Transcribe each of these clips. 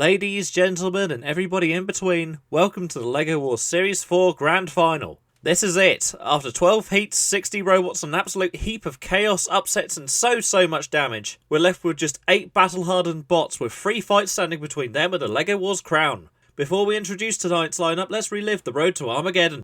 Ladies, gentlemen, and everybody in between, welcome to the LEGO Wars Series 4 Grand Final. This is it. After 12 heats, 60 robots, and an absolute heap of chaos, upsets, and so much damage, we're left with just 8 battle-hardened bots with 3 fights standing between them and the LEGO Wars crown. Before we introduce tonight's lineup, let's relive the road to Armageddon.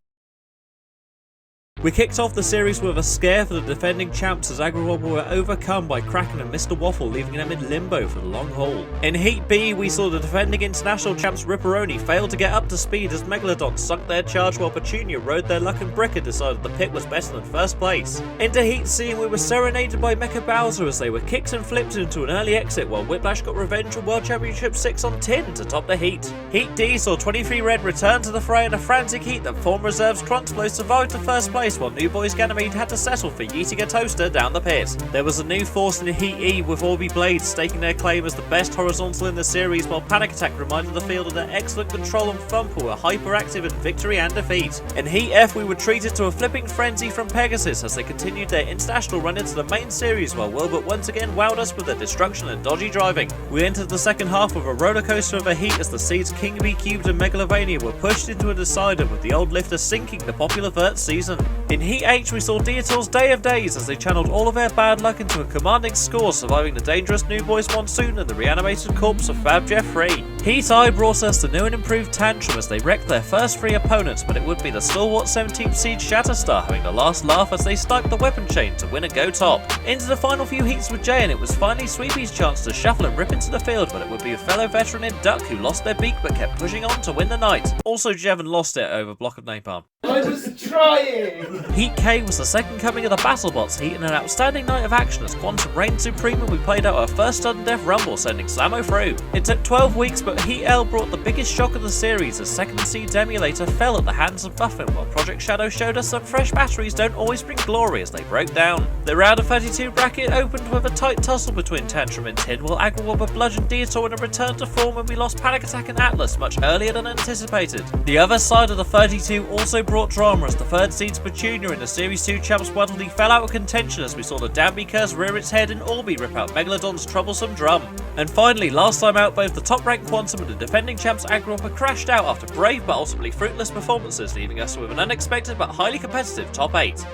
We kicked off the series with a scare for the defending champs as Aggro Wobba were overcome by Kraken and Mr. Waffle, leaving them in limbo for the long haul. In Heat B, we saw the defending international champs Ripperoni fail to get up to speed as Megalodons sunk their charge while Petunia rode their luck and Bricker decided the pit was better than first place. Into Heat C, we were serenaded by Mecha Bowser as they were kicked and flipped into an early exit while Whiplash got revenge from World Championship 6 on tin to top the heat. Heat D saw 23 Red return to the fray in a frantic heat that former reserves Crunchblow survived to first place while New Boys Ganymede had to settle for yeeting a toaster down the pit. There was a new force in Heat E with Orby Blades staking their claim as the best horizontal in the series, while Panic Attack reminded the field of their excellent control and Thumper were hyperactive in victory and defeat. In Heat F, we were treated to a flipping frenzy from Pegasus as they continued their international run into the main series while Wilbert once again wowed us with their destruction and dodgy driving. We entered the second half with a rollercoaster of a heat as the seeds King B Cubed and Megalovania were pushed into a decider with the old lifter sinking the popular Vert season. In Heat H, we saw Dietor's Day of Days as they channeled all of their bad luck into a commanding score, surviving the dangerous New Boys Monsoon and the reanimated corpse of Fab Jeff Free. Heat I brought us the new and improved Tantrum as they wrecked their first 3 opponents, but it would be the stalwart 17th seed Shatterstar having the last laugh as they sniped the weapon chain to win a go top. Into the final few heats with Jay, and it was finally Sweepy's chance to shuffle and rip into the field, but it would be a fellow veteran in Duck who lost their beak but kept pushing on to win the night. Also, Jevon lost it over block of napalm. I was trying! Heat K was the second coming of the BattleBots heat and an outstanding night of action as Quantum reigned supreme and we played out our first sudden death rumble, sending Slammo through. It took 12 weeks, but Heat L brought the biggest shock of the series as second seed Emulator fell at the hands of Buffin, while Project Shadow showed us that fresh batteries don't always bring glory as they broke down. The round of 32 bracket opened with a tight tussle between Tantrum and Tin, while Aggro Wobba bludgeoned Dietor in a return to form when we lost Panic Attack and Atlas much earlier than anticipated. The other side of the 32 also brought drama as the third seeds Petunia and the Series 2 champs Waddledee fell out of contention as we saw the Danby curse rear its head and Orby rip out Megalodon's troublesome drum. And finally, last time out, both the top ranked Quantum and the defending champs Aggro Wobba crashed out after brave but ultimately fruitless performances, leaving us with an unexpected but highly competitive top 8.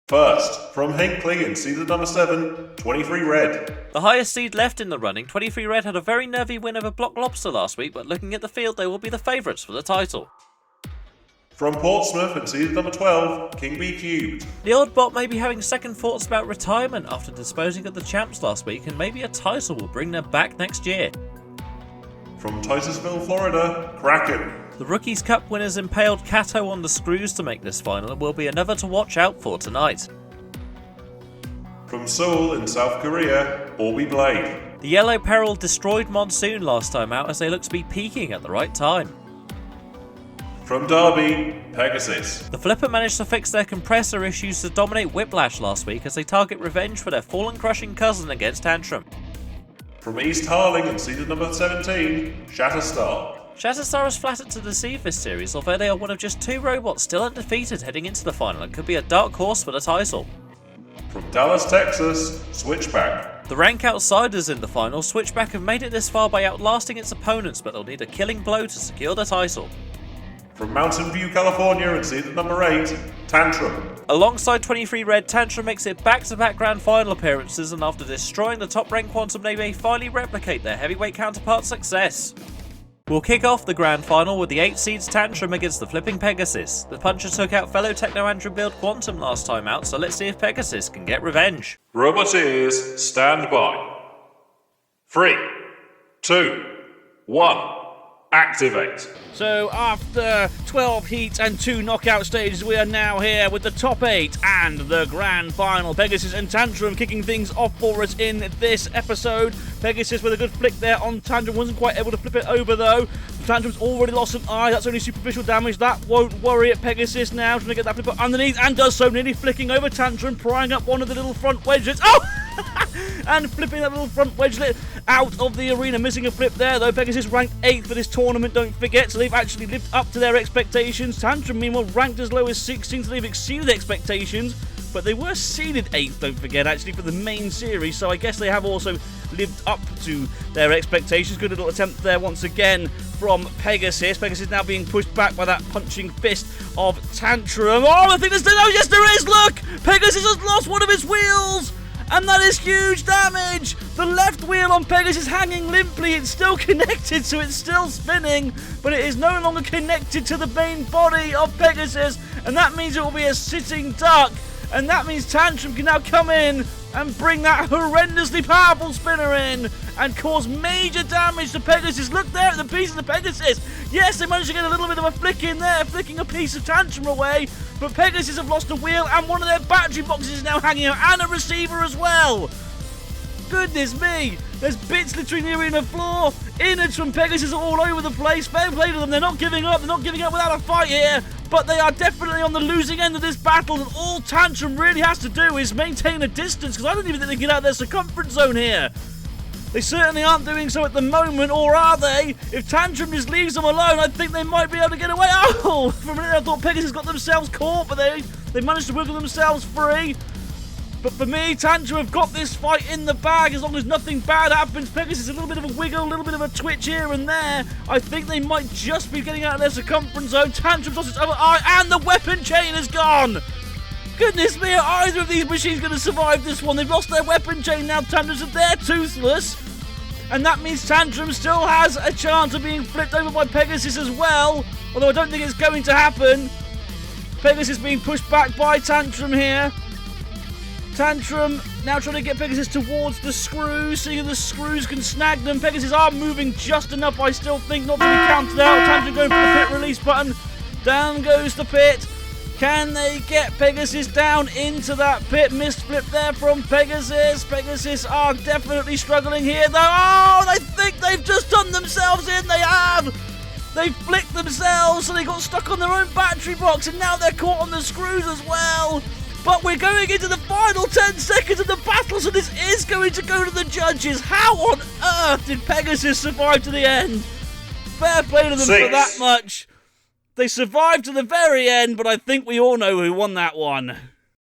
First, from Hinkley in season number 7, 23 Red. The highest seed left in the running, 23 Red had a very nervy win over Block Lobster last week, but looking at the field they will be the favourites for the title. From Portsmouth in season number 12, King B Cubed. The odd bot may be having second thoughts about retirement after disposing of the champs last week, and maybe a title will bring them back next year. From Titusville, Florida, Kraken. The Rookies Cup winners impaled Kato on the screws to make this final and will be another to watch out for tonight. From Seoul in South Korea, Orby Blade. The Yellow Peril destroyed Monsoon last time out as they look to be peaking at the right time. From Derby, Pegasus. The Flipper managed to fix their compressor issues to dominate Whiplash last week as they target revenge for their fallen crushing cousin against Tantrum. From East Harling in season number 17, Shatterstar. Shatterstar is flattered to deceive this series, although they are one of just 2 robots still undefeated heading into the final and could be a dark horse for the title. From Dallas, Texas, Switchback. The rank outsiders in the final, Switchback have made it this far by outlasting its opponents, but they'll need a killing blow to secure the title. From Mountain View, California in season number 8, Tantrum. Alongside 23 Red, Tantrum makes it back-to-back grand final appearances, and after destroying the top-ranked Quantum, they may finally replicate their heavyweight counterpart's success. We'll kick off the grand final with the 8 seeds Tantrum against the flipping Pegasus. The puncher took out fellow Techno Andrew build Quantum last time out, so let's see if Pegasus can get revenge. Roboteers, stand by. 3, 2, 1. Activate. So after 12 heats and 2 knockout stages, we are now here with the top 8 and the grand final. Pegasus and Tantrum kicking things off for us in this episode. Pegasus with a good flick there on Tantrum, wasn't quite able to flip it over though. Tantrum's already lost an eye, that's only superficial damage, that won't worry at Pegasus now, trying to get that flipper underneath, and does so, nearly flicking over Tantrum, prying up one of the little front wedges. Oh! And flipping that little front wedgelet out of the arena, missing a flip there though. Pegasus ranked 8th for this tournament, don't forget, so they've actually lived up to their expectations. Tantrum meanwhile ranked as low as 16th, so they've exceeded expectations. but they were seeded 8th, don't forget, actually, for the main series, so I guess they have also lived up to their expectations. Good little attempt there once again from Pegasus. Pegasus now being pushed back by that punching fist of Tantrum. Oh, I think there's... Oh, yes, there is! Look! Pegasus has lost one of his wheels! And that is huge damage! The left wheel on Pegasus hanging limply. It's still connected, so it's still spinning, but it is no longer connected to the main body of Pegasus, and that means it will be a sitting duck, and that means Tantrum can now come in and bring that horrendously powerful spinner in and cause major damage to Pegasus. Look there at the pieces of Pegasus. Yes, they managed to get a little bit of a flick in there, flicking a piece of Tantrum away, but Pegasus have lost a wheel and one of their battery boxes is now hanging out, and a receiver as well. Goodness me, there's bits littering the arena floor. Innards from Pegasus are all over the place. Fair play to them, they're not giving up. They're not giving up without a fight here, but they are definitely on the losing end of this battle, and all Tantrum really has to do is maintain a distance, because I don't even think they can get out of their circumference zone here. They certainly aren't doing so at the moment, or are they? If Tantrum just leaves them alone, I think they might be able to get away. Oh, for a minute I thought Pegasus got themselves caught, but they managed to wiggle themselves free. But for me, Tantrum have got this fight in the bag as long as nothing bad happens. Pegasus a little bit of a wiggle, a little bit of a twitch here and there. I think they might just be getting out of their circumference zone. Tantrum's lost its other eye, and the weapon chain is gone. Goodness me, are either of these machines going to survive this one? They've lost their weapon chain now. Tantrum's they're toothless. And that means Tantrum still has a chance of being flipped over by Pegasus as well. Although I don't think it's going to happen. Pegasus being pushed back by Tantrum here. Tantrum now trying to get Pegasus towards the screws, seeing if the screws can snag them. Pegasus are moving just enough, I still think, not to be counted out. Tantrum going for the pit release button. Down goes the pit. Can they get Pegasus down into that pit? Missed flip there from Pegasus. Pegasus are definitely struggling here, though. Oh, they think they've just done themselves in. They have. They flicked themselves, so they got stuck on their own battery box, and now they're caught on the screws as well. But we're going into the final 10 seconds of the battle, so this is going to go to the judges. How on earth did Pegasus survive to the end? Fair play to them for that much. They survived to the very end, but I think we all know who won that one.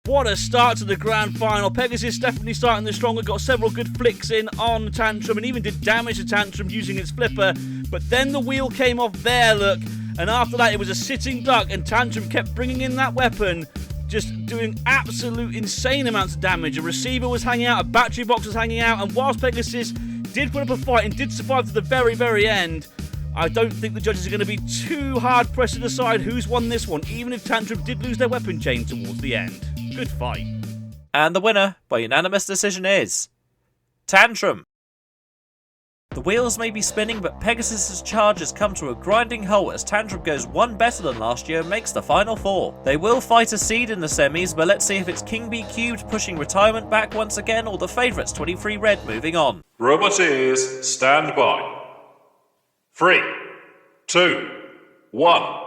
What a start to the grand final. Pegasus definitely starting the stronger, got several good flicks in on Tantrum, and even did damage to Tantrum using its flipper. But then the wheel came off there, look, and after that it was a sitting duck, and Tantrum kept bringing in that weapon, just doing absolute insane amounts of damage. A receiver was hanging out, a battery box was hanging out, and whilst Pegasus did put up a fight and did survive to the very, very end, I don't think the judges are going to be too hard-pressed to decide who's won this one, even if Tantrum did lose their weapon chain towards the end. Good fight. And the winner, by unanimous decision, is Tantrum. The wheels may be spinning, but Pegasus' charges come to a grinding halt as Tantrum goes one better than last year and makes the final four. They will fight a seed in the semis, but let's see if it's King B Cubed pushing retirement back once again, or the favourites 23 Red moving on. Roboteers, stand by. 3, 2, 1,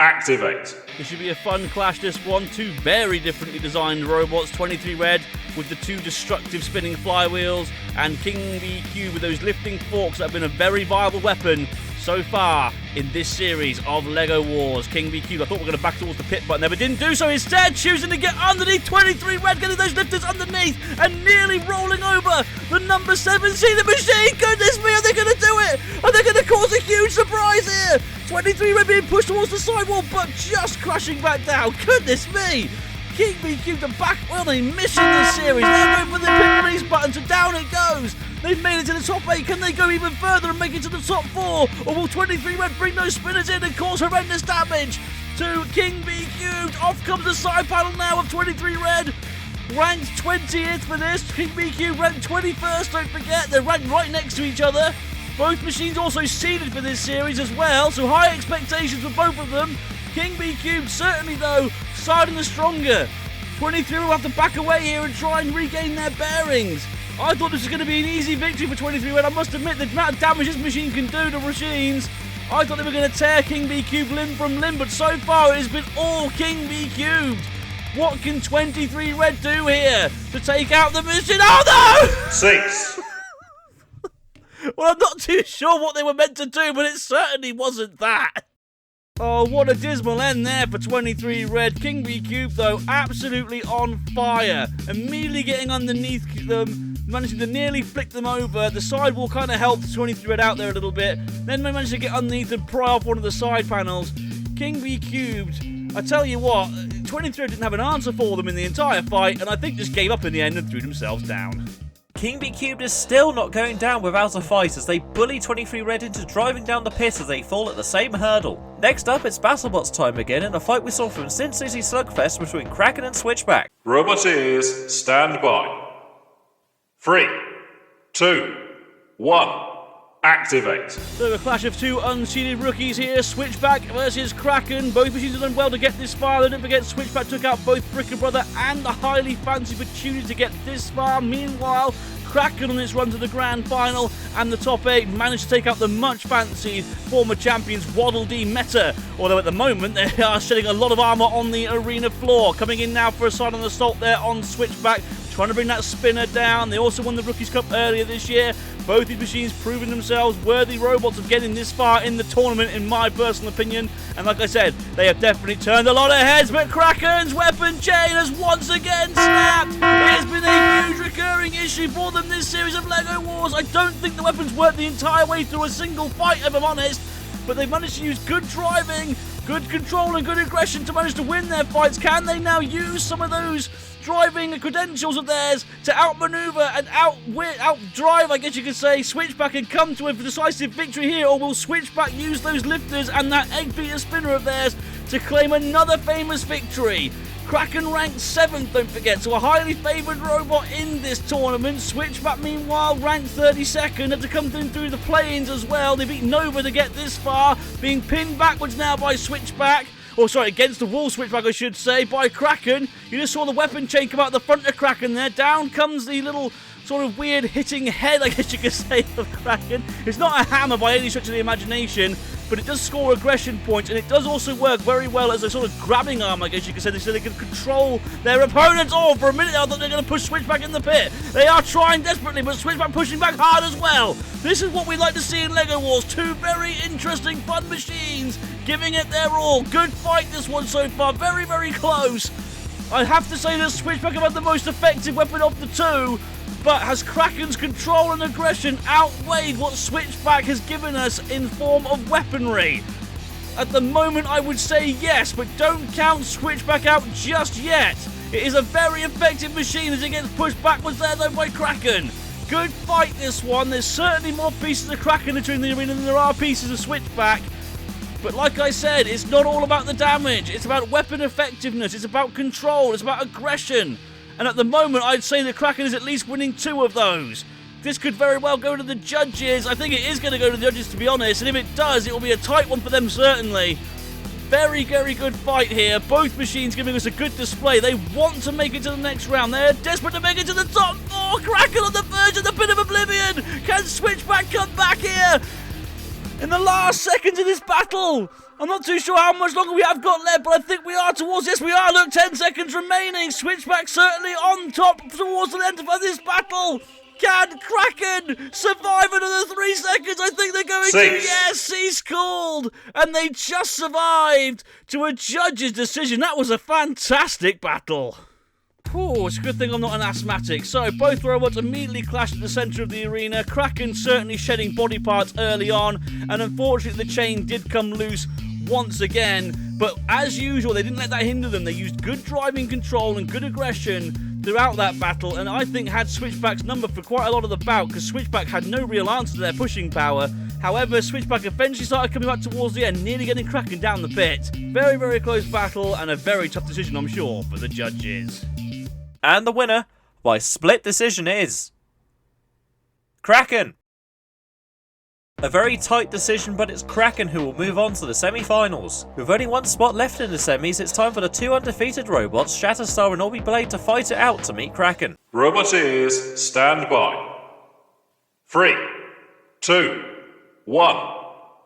activate. This should be a fun clash, this one. Two very differently designed robots. 23 Red with the two destructive spinning flywheels, and King B Cube with those lifting forks that have been a very viable weapon so far in this series of LEGO Wars. King B Cube, I thought we were going to back towards the pit button there, but didn't do so. Instead, choosing to get underneath 23 Red, getting those lifters underneath and nearly rolling over the number 7 seater machine. Goodness me, are they going to do it? Are they going to cause a huge surprise here? 23 Red being pushed towards the sidewall, but just crashing back down. Goodness me. King B Cube the back on a mission this series. They're going for the pit release button, so down it goes. They've made it to the top 8. Can they go even further and make it to the top 4? Or will 23 Red bring those spinners in and cause horrendous damage to King B Cubed? Off comes the side panel now of 23 Red. Ranked 20th for this. King B Cube ranked 21st, don't forget. They're ranked right next to each other. Both machines also seeded for this series as well, so high expectations for both of them. King B Cube certainly, though, siding the stronger. 23 will have to back away here and try and regain their bearings. I thought this was going to be an easy victory for 23 Red. I must admit, the amount of damage this machine can do to machines, I thought they were going to tear King B Cube limb from limb, but so far it has been all King B Cubed. What can 23 Red do here to take out the machine? Oh no! 6. Well, I'm not too sure what they were meant to do, but it certainly wasn't that. Oh, what a dismal end there for 23 Red. King B Cube, though, absolutely on fire. Immediately getting underneath them, managing to nearly flick them over. The sidewall kind of helped 23 Red out there a little bit. Then they managed to get underneath and pry off one of the side panels. King B Cubed, I tell you what, 23 Red didn't have an answer for them in the entire fight, and I think just gave up in the end and threw themselves down. King B Cubed is still not going down without a fight as they bully 23 Red into driving down the pit as they fall at the same hurdle. Next up, it's BattleBots time again in a fight we saw from Sin City Slugfest between Kraken and Switchback. Roboteers, stand by. 3, 2, 1. Activate. So a clash of two unseeded rookies here, Switchback versus Kraken. Both machines have done well to get this far. Don't forget, Switchback took out both Brick and Brother and the highly fancied opportunity to get this far. Meanwhile, Kraken on its run to the grand final and the top 8 managed to take out the much fancied former champions Waddledee Meta, although at the moment they are shedding a lot of armour on the arena floor. Coming in now for a side on assault there on Switchback, trying to bring that spinner down. They also won the Rookies Cup earlier this year. Both these machines proving themselves worthy robots of getting this far in the tournament, in my personal opinion. And like I said, they have definitely turned a lot of heads, but Kraken's weapon chain has once again snapped. It has been a huge recurring issue for them this series of LEGO Wars. I don't think the weapons worked the entire way through a single fight, if I'm honest. But they've managed to use good driving, good control and good aggression to manage to win their fights. Can they now use some of those driving credentials of theirs to outmaneuver and outdrive, I guess you could say, Switchback and come to a decisive victory here? Or will Switchback use those lifters and that egg beater spinner of theirs to claim another famous victory? Kraken ranked 7th, don't forget, so a highly favoured robot in this tournament. Switchback, meanwhile, ranked 32nd, had to come through the play-ins as well. They beat Nova to get this far, being pinned backwards now by Switchback. Or sorry, against the wall, Switchback, I should say, by Kraken. You just saw the weapon chain come out the front of Kraken there. Down comes the little sort of weird hitting head, I guess you could say, of Kraken. It's not a hammer by any stretch of the imagination, but it does score aggression points, and it does also work very well as a sort of grabbing arm, I guess you could say, so they can control their opponents. Oh, for a minute I thought they were going to push Switchback in the pit. They are trying desperately, but Switchback pushing back hard as well. This is what we like to see in LEGO Wars. Two very interesting, fun machines giving it their all. Good fight, this one so far. Very, very close. I have to say that Switchback have had the most effective weapon of the two, but has Kraken's control and aggression outweighed what Switchback has given us in form of weaponry? At the moment, I would say yes, but don't count Switchback out just yet. It is a very effective machine as it gets pushed backwards there, though, by Kraken. Good fight, this one. There's certainly more pieces of Kraken entering the arena than there are pieces of Switchback. But like I said, it's not all about the damage. It's about weapon effectiveness. It's about control. It's about aggression. And at the moment, I'd say that Kraken is at least winning 2 of those. This could very well go to the judges. I think it is going to go to the judges, to be honest. And if it does, it will be a tight one for them, certainly. Very, very good fight here. Both machines giving us a good display. They want to make it to the next round. They're desperate to make it to the top 4. Kraken on the verge of the pit of oblivion. Can Switchback come back here in the last seconds of this battle? I'm not too sure how much longer we have got left, but I think we are towards this. We are, look, 10 seconds remaining. Switchback certainly on top towards the end of this battle. Can Kraken survive another 3 seconds? I think they're going 6. to. Yes, cease called. And they just survived to a judge's decision. That was a fantastic battle. Oh, it's a good thing I'm not an asthmatic. So, both robots immediately clashed at the centre of the arena. Kraken certainly shedding body parts early on, and unfortunately the chain did come loose once again. But as usual, they didn't let that hinder them. They used good driving control and good aggression throughout that battle, and I think had Switchback's number for quite a lot of the bout, because Switchback had no real answer to their pushing power. However, Switchback eventually started coming back towards the end, nearly getting Kraken down the pit. Very, very close battle, and a very tough decision, I'm sure, for the judges. And the winner, by split decision, is Kraken. A very tight decision, but it's Kraken who will move on to the semi-finals. With only one spot left in the semis, it's time for the 2 undefeated robots, Shatterstar and Orby Blade, to fight it out to meet Kraken. Roboteers, stand by. 3, 2, 1.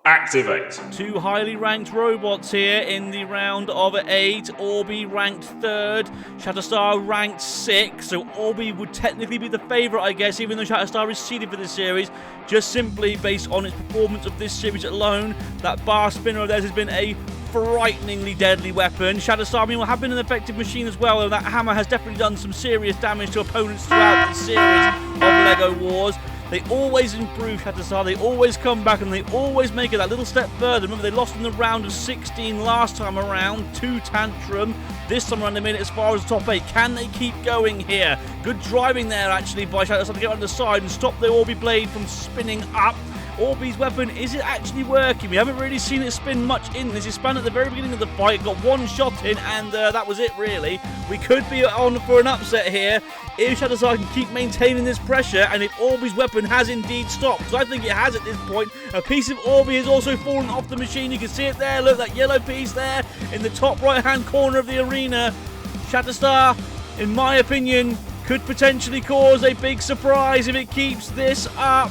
activate. Two highly ranked robots here in the round of 8. Orbi ranked 3rd, Shatterstar ranked 6th. So Orbi would technically be the favourite, I guess, even though Shatterstar is seeded for this series, just simply based on its performance of this series alone. That bar spinner of theirs has been a frighteningly deadly weapon. Shatterstar, I mean, will have been an effective machine as well, though that hammer has definitely done some serious damage to opponents throughout the series of LEGO Wars. They always improve Shatterstar, they always come back, and they always make it that little step further. Remember, they lost in the round of 16 last time around to Tantrum. This time around, they made it as far as the top 8. Can they keep going here? Good driving there, actually, by Shatterstar to get on the side and stop the Orbi blade from spinning up. Orbi's weapon, is it actually working? We haven't really seen it spin much in this. It spun at the very beginning of the fight, got one shot in, and that was it, really. We could be on for an upset here if Shatterstar can keep maintaining this pressure, and if Orbi's weapon has indeed stopped, because I think it has at this point. A piece of Orbi has also fallen off the machine. You can see it there. Look, that yellow piece there in the top right-hand corner of the arena. Shatterstar, in my opinion, could potentially cause a big surprise if it keeps this up.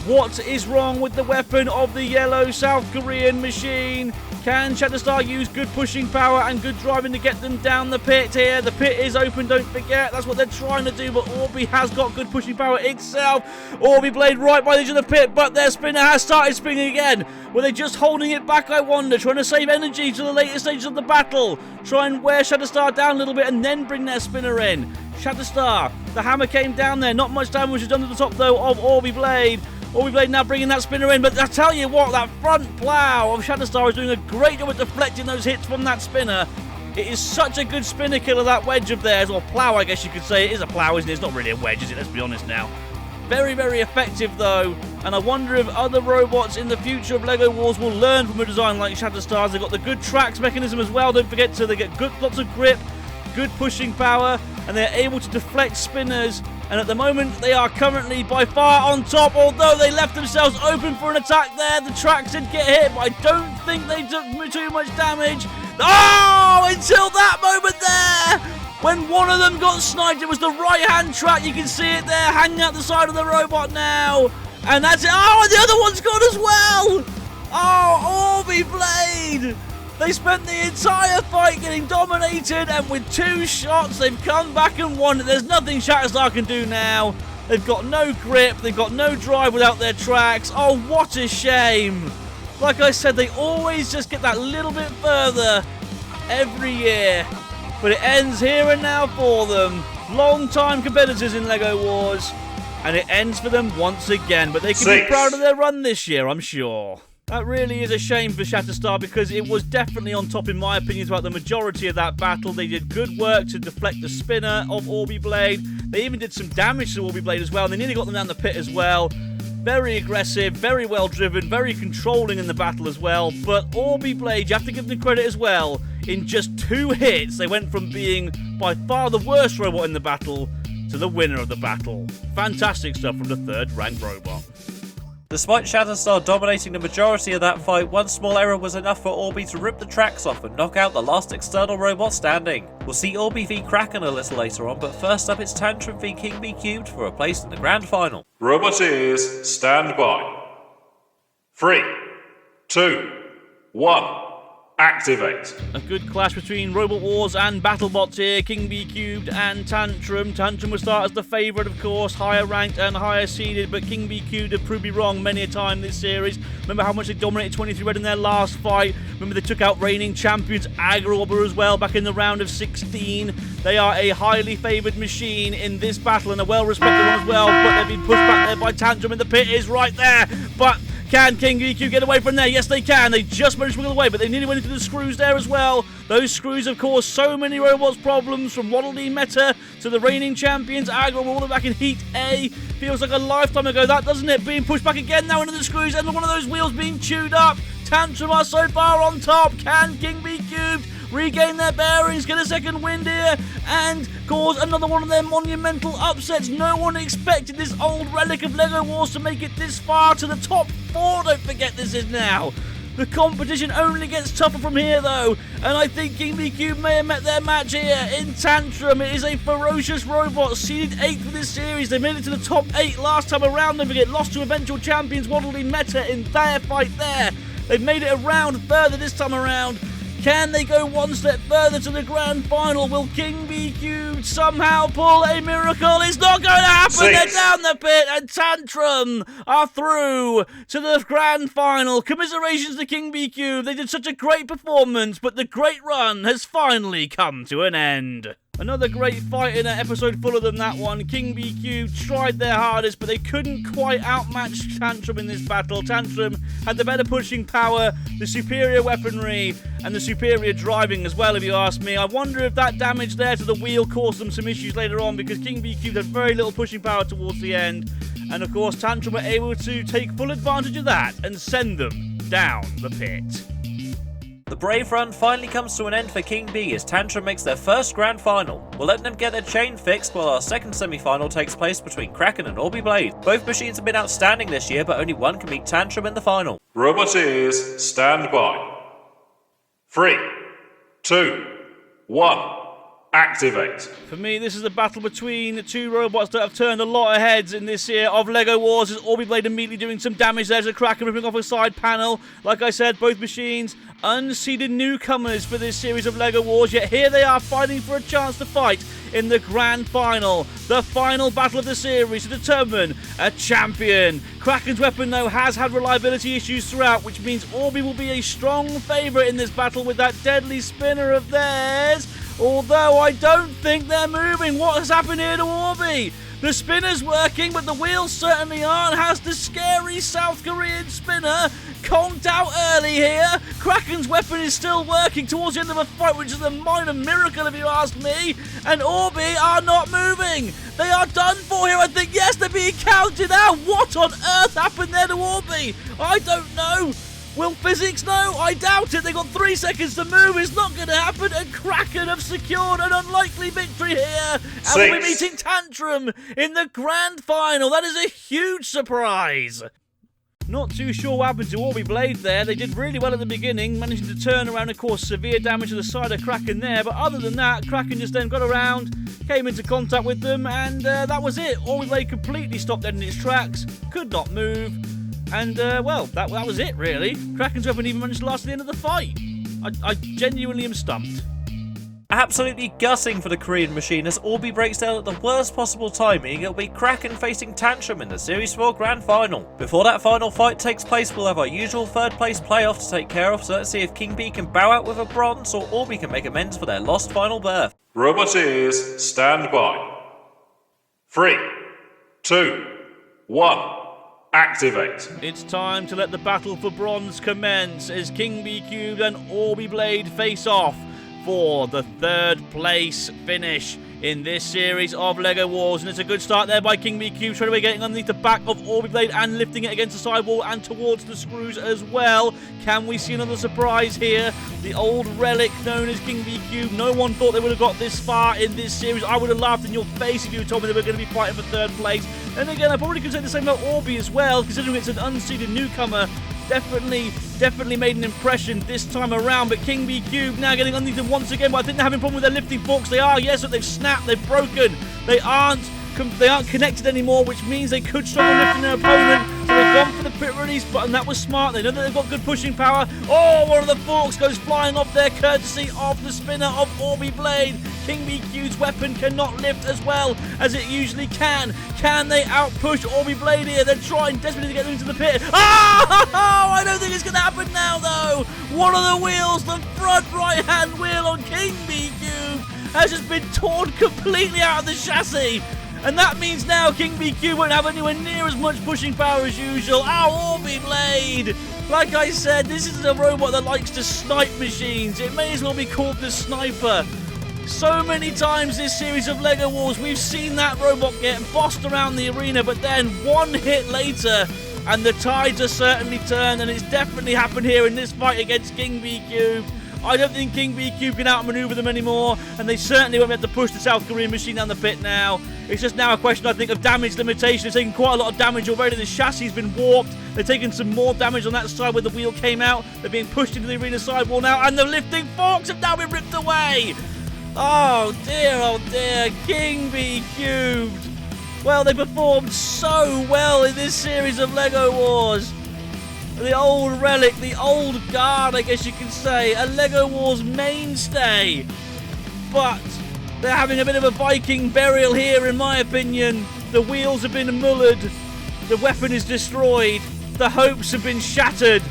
What is wrong with the weapon of the yellow South Korean machine? Can Shatterstar use good pushing power and good driving to get them down the pit here? The pit is open, don't forget. That's what they're trying to do, but Orbi has got good pushing power itself. Orbi blade right by the edge of the pit, but their spinner has started spinning again. Were they just holding it back, I wonder? Trying to save energy to the later stages of the battle. Try and wear Shatterstar down a little bit and then bring their spinner in. Shatterstar, the hammer came down there. Not much damage was done to the top, though, of Orbi blade. Orbi blade now bringing that spinner in, but I tell you what, that front plow of Shatterstar is doing a great job at deflecting those hits from that spinner. It is such a good spinner killer, that wedge of theirs, or plow, I guess you could say. It is a plow, isn't it? It's not really a wedge, is it? Let's be honest now. Very, very effective, though, and I wonder if other robots in the future of LEGO Wars will learn from a design like Shatterstar's. They've got the good tracks mechanism as well, don't forget to. They get lots of grip, good pushing power, and they're able to deflect spinners. And at the moment, they are currently by far on top, although they left themselves open for an attack there. The tracks did get hit, but I don't think they took too much damage. Oh, until that moment there, when one of them got sniped. It was the right-hand track. You can see it there, hanging out the side of the robot now. And that's it. Oh, and the other one's gone as well. Oh, Orbi blade. They spent the entire fight getting dominated, and with 2 shots, they've come back and won it. There's nothing Shatterstar can do now. They've got no grip. They've got no drive without their tracks. Oh, what a shame. Like I said, they always just get that little bit further every year. But it ends here and now for them. Long-time competitors in LEGO Wars. And it ends for them once again. But they can be proud of their run this year, I'm sure. That really is a shame for Shatterstar, because it was definitely on top, in my opinion, throughout the majority of that battle. They did good work to deflect the spinner of Orbi blade. They even did some damage to Orbi blade as well, and they nearly got them down the pit as well. Very aggressive, very well driven, very controlling in the battle as well. But Orbi blade, you have to give them credit as well. In just 2 hits, they went from being by far the worst robot in the battle to the winner of the battle. Fantastic stuff from the 3rd ranked robot. Despite Shatterstar dominating the majority of that fight, one small error was enough for Orbi to rip the tracks off and knock out the last external robot standing. We'll see Orbi v Kraken a little later on, but first up it's Tantrum v King B Cubed for a place in the grand final. Roboteers, stand by. 3, 2, 1. Activate. A good clash between Robot Wars and BattleBots here. King B Cubed and Tantrum. Tantrum will start as the favourite, of course, higher ranked and higher seeded, but King B Cubed have proved me wrong many a time this series. Remember how much they dominated 23 Red in their last fight. Remember they took out reigning champions Aggro Wobba as well back in the round of 16. They are a highly favoured machine in this battle, and a well-respected one as well, but they've been pushed back there by Tantrum, and the pit is right there. But can King EQ get away from there? Yes, they can. They just managed to wiggle away, but they nearly went into the screws there as well. Those screws have caused so many robots problems, from Waddledee Meta to the reigning champions Aggro all the way back in Heat A. Feels like a lifetime ago, that, doesn't it? Being pushed back again now into the screws, and one of those wheels being chewed up. Tantrum are so far on top. Can King B Cubed regain their bearings, get a second wind here, and cause another one of their monumental upsets? No one expected this old relic of LEGO Wars to make it this far to the top 4. Don't forget this is now. The competition only gets tougher from here though, and I think King Bee Cube may have met their match here in Tantrum. It is a ferocious robot, seeded 8th for this series. They made it to the top 8 last time around. Don't forget, lost to eventual champions Waddledee Meta in their fight there. They've made it around further this time around. Can they go one step further to the grand final? Will King Bee Cube somehow pull a miracle? It's not going to happen. 6. They're down the pit, and Tantrum are through to the grand final. Commiserations to King Bee Cube. They did such a great performance, but the great run has finally come to an end. Another great fight in an episode fuller than that one. King Bee Cube tried their hardest, but they couldn't quite outmatch Tantrum in this battle. Tantrum had the better pushing power, the superior weaponry, and the superior driving as well, if you ask me. I wonder if that damage there to the wheel caused them some issues later on, because King Bee Cube had very little pushing power towards the end. And of course, Tantrum were able to take full advantage of that and send them down the pit. The brave run finally comes to an end for King Bee as Tantrum makes their first grand final. We'll let them get their chain fixed while our second semi-final takes place between Kraken and Orby Blade. Both machines have been outstanding this year, but only one can beat Tantrum in the final. Roboteers, stand by. 3, 2, 1. Activate. For me, this is a battle between two robots that have turned a lot of heads in this year of LEGO Wars. As Orby Blade immediately doing some damage there to Kraken, ripping off a side panel. Like I said, both machines unseeded newcomers for this series of LEGO Wars, yet here they are fighting for a chance to fight in the grand final. The final battle of the series to determine a champion. Kraken's weapon, though, has had reliability issues throughout, which means Orby will be a strong favourite in this battle with that deadly spinner of theirs. Although I don't think they're moving. What has happened here to Orby? The spinner's working, but the wheels certainly aren't. Has the scary South Korean spinner conked out early here? Kraken's weapon is still working towards the end of a fight, which is a minor miracle if you ask me. And Orby are not moving. They are done for here, I think. Yes, they're being counted out. What on earth happened there to Orby? I don't know. Will physics know? I doubt it. They've got 3 seconds to move. It's not going to happen. And Kraken have secured an unlikely victory here. And we'll be meeting Tantrum in the grand final. That is a huge surprise. Not too sure what happened to Orby Blade there. They did really well at the beginning, managing to turn around, of course, severe damage to the side of Kraken there. But other than that, Kraken just then got around, came into contact with them, and that was it. Orby Blade completely stopped dead in its tracks, could not move. And, well, that was it, really. Kraken's weapon even managed to last to the end of the fight. I genuinely am stumped. Absolutely gutting for the Korean machine as Orby breaks down at the worst possible timing. It'll be Kraken facing Tantrum in the Series 4 Grand Final. Before that final fight takes place, we'll have our usual third place playoff to take care of, so let's see if King Bee can bow out with a bronze or Orby can make amends for their lost final berth. Roboteers, stand by. 3, 2, 1. Activate. It's time to let the battle for bronze commence as King Bee Cube and Orby Blade face off for the third place finish in this series of LEGO Wars. And it's a good start there by King Bee Cube, straight away getting underneath the back of Orby Blade and lifting it against the sidewall and towards the screws as well. Can we see another surprise here? The old relic known as King Bee Cube. No one thought they would have got this far in this series. I would have laughed in your face if you had told me they were going to be fighting for third place. And again, I probably could say the same about Orby as well, considering it's an unseeded newcomer. Definitely made an impression this time around. But King Bee Cube now getting underneath them once again. But I think they're having a problem with their lifting forks. They are, yes, but they've snapped, they've broken. They aren't connected anymore, which means they could struggle lifting their opponent. So they've gone for the pit release button. That was smart. They know that they've got good pushing power. Oh, one of the forks goes flying off there, courtesy of the spinner of Orby Blade. King Bee Cube's weapon cannot lift as well as it usually can. Can they outpush Orby Blade here? They're trying desperately to get them into the pit. Oh, I don't think it's going to happen now, though. One of the wheels, the front right-hand wheel on King Bee Cube, has just been torn completely out of the chassis. And that means now King Bee Cube won't have anywhere near as much pushing power as usual. Ow, Orby Blade! Like I said, this is a robot that likes to snipe machines. It may as well be called the Sniper. So many times this series of LEGO Wars, we've seen that robot get bossed around the arena, but then one hit later, and the tides are certainly turned, and it's definitely happened here in this fight against King Bee Cube. I don't think King BQ can outmaneuver them anymore, and they certainly won't be able to push the South Korean machine down the pit now. It's just now a question, I think, of damage limitation. It's taken quite a lot of damage already. The chassis has been warped. They're taking some more damage on that side where the wheel came out. They're being pushed into the arena sidewall now, and the lifting forks have now been ripped away. Oh dear, King B Cubed. Well, they performed so well in this series of LEGO Wars. The old relic, the old guard, I guess you could say, a LEGO Wars mainstay. But they're having a bit of a Viking burial here, in my opinion. The wheels have been mullered, the weapon is destroyed, the hopes have been shattered.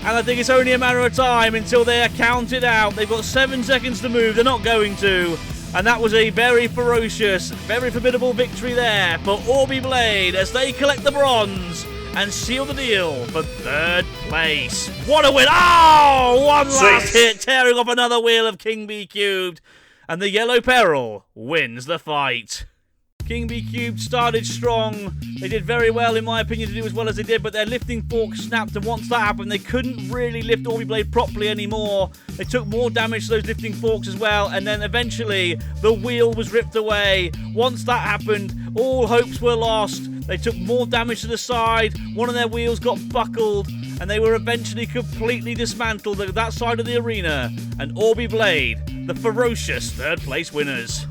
And I think it's only a matter of time until they are counted out. They've got 7 seconds to move. They're not going to. And that was a very ferocious, very formidable victory there for Orby Blade as they collect the bronze and seal the deal for 3rd place. What a win. Oh, one last hit, tearing off another wheel of King B Cubed. And the Yellow Peril wins the fight. King B Cubed started strong. They did very well, in my opinion, to do as well as they did, but their lifting fork snapped, and once that happened, they couldn't really lift Orby Blade properly anymore. They took more damage to those lifting forks as well, and then eventually the wheel was ripped away. Once that happened, all hopes were lost. They took more damage to the side, one of their wheels got buckled, and they were eventually completely dismantled at that side of the arena. And Orby Blade, the ferocious 3rd place winners.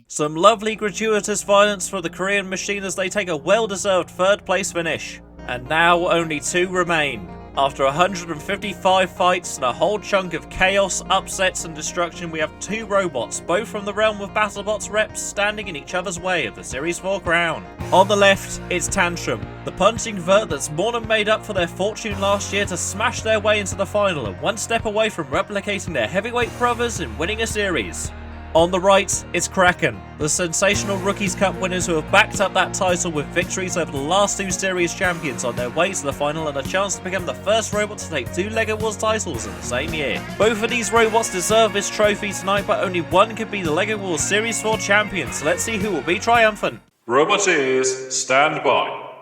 Some lovely gratuitous violence for the Korean machine as they take a well-deserved 3rd place finish. And now only 2 remain. After 155 fights and a whole chunk of chaos, upsets and destruction, we have 2 robots, both from the realm of BattleBots reps, standing in each other's way of the Series 4 crown. On the left, it's Tantrum, the punching vert that's more than made up for their fortune last year to smash their way into the final and one step away from replicating their heavyweight brothers and winning a series. On the right, it's Kraken, the sensational Rookies Cup winners who have backed up that title with victories over the last 2 series champions on their way to the final and a chance to become the first robot to take 2 LEGO Wars titles in the same year. Both of these robots deserve this trophy tonight, but only one could be the LEGO Wars Series 4 champion, so let's see who will be triumphant. Roboteers, stand by.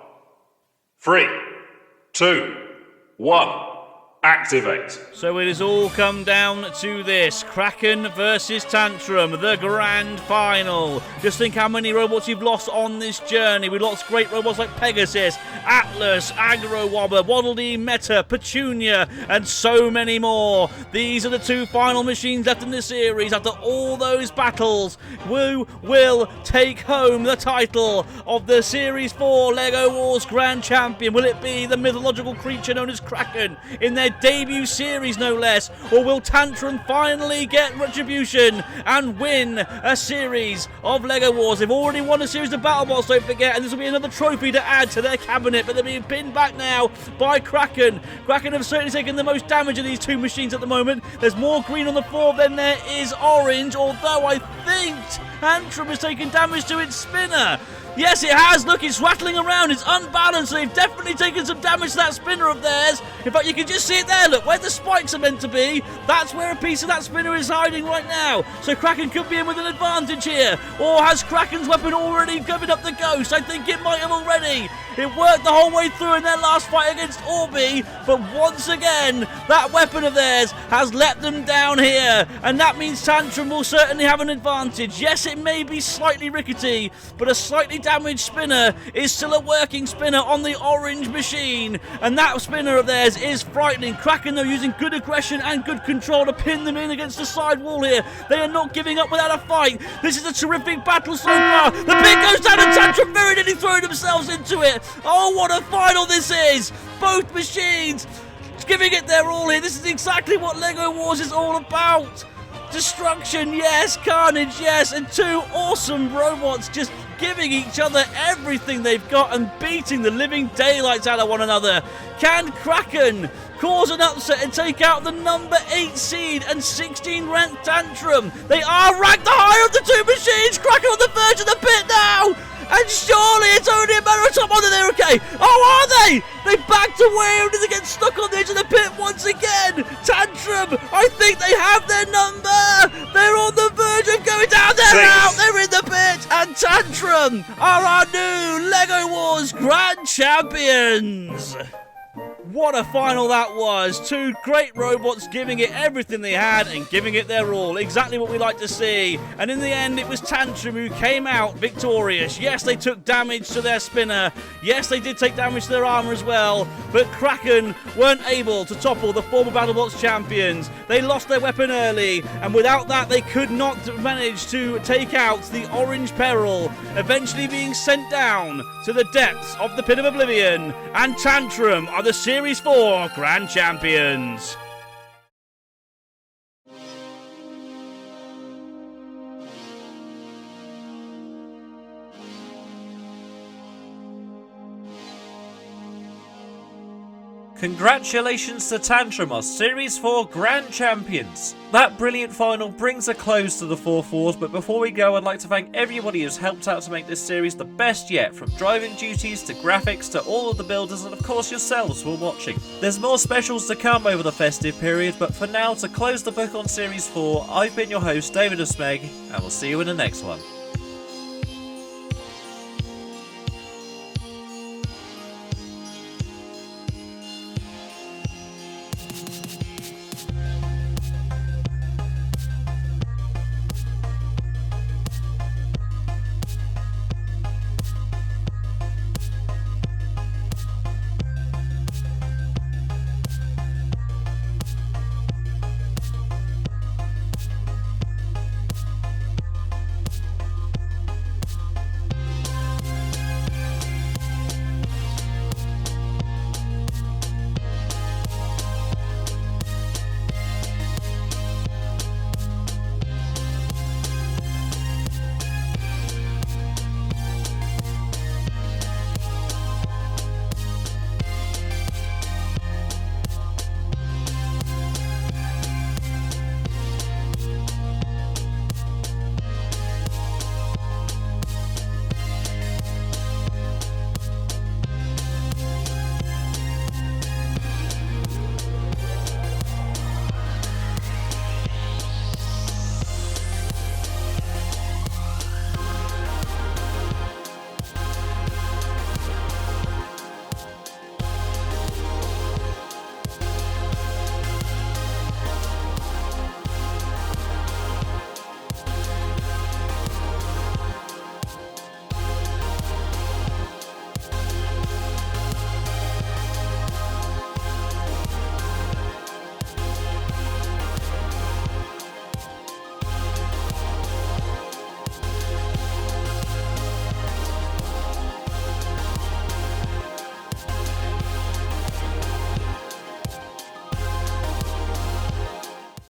3, 2, 1. Activate. So it has all come down to this. Kraken versus Tantrum, the grand final. Just think how many robots you've lost on this journey. We've lost great robots like Pegasus, Atlas, Aggro Wobba, Waddledee, Meta, Petunia, and so many more. These are the 2 final machines left in the series. After all those battles, who will take home the title of the Series 4 LEGO Wars Grand Champion? Will it be the mythological creature known as Kraken in their debut series, no less? Or will Tantrum finally get retribution and win a series of LEGO Wars? They've already won a series of BattleBots, don't forget, and this will be another trophy to add to their cabinet, but they're being pinned back now by Kraken. Kraken have certainly taken the most damage of these 2 machines at the moment. There's more green on the floor than there is orange, although I think Tantrum has taken damage to its spinner. Yes, it has. Look, it's rattling around. It's unbalanced. They've definitely taken some damage to that spinner of theirs. In fact, you can just see it there. Look, where the spikes are meant to be, that's where a piece of that spinner is hiding right now. So Kraken could be in with an advantage here. Or has Kraken's weapon already given up the ghost? I think it might have already. It worked the whole way through in their last fight against Orby, but once again, that weapon of theirs has let them down here, and that means Tantrum will certainly have an advantage. Yes, it may be slightly rickety, but a slightly damaged spinner is still a working spinner on the orange machine, and that spinner of theirs is frightening. Kraken, though, using good aggression and good control to pin them in against the side wall here. They are not giving up without a fight. This is a terrific battle so far. The pin goes down and Tantrum very nearly throwing themselves into it. Oh, what a final this is! Both machines giving it their all here. This is exactly what LEGO Wars is all about. Destruction, yes. Carnage, yes. And 2 awesome robots just giving each other everything they've got and beating the living daylights out of one another. Can Kraken cause an upset and take out the number 8 seed and 16 ranked Tantrum? They are ranked the higher of the 2 machines. Kraken on the verge of the pit now. And surely it's only a matter of time. Oh, they're okay. Oh, are they? They backed away only to get stuck on the edge of the pit once again. Tantrum, I think they have their number. They're on the verge of going down. They're out. They're in the pit. And Tantrum are our new LEGO Wars Grand Champions. What a final that was. Two great robots giving it everything they had and giving it their all. Exactly what we like to see. And in the end, it was Tantrum who came out victorious. Yes, they took damage to their spinner. Yes, they did take damage to their armor as well. But Kraken weren't able to topple the former BattleBots champions. They lost their weapon early, and without that, they could not manage to take out the Orange Peril, eventually being sent down to the depths of the Pit of Oblivion. And Tantrum are the Series 4 Grand Champions. Congratulations to Tantrum, our Series 4 Grand Champions! That brilliant final brings a close to the 4 Wars, but before we go, I'd like to thank everybody who's helped out to make this series the best yet, from driving duties to graphics to all of the builders and of course yourselves for watching. There's more specials to come over the festive period, but for now, to close the book on Series 4, I've been your host, David of Smeg, and we'll see you in the next one.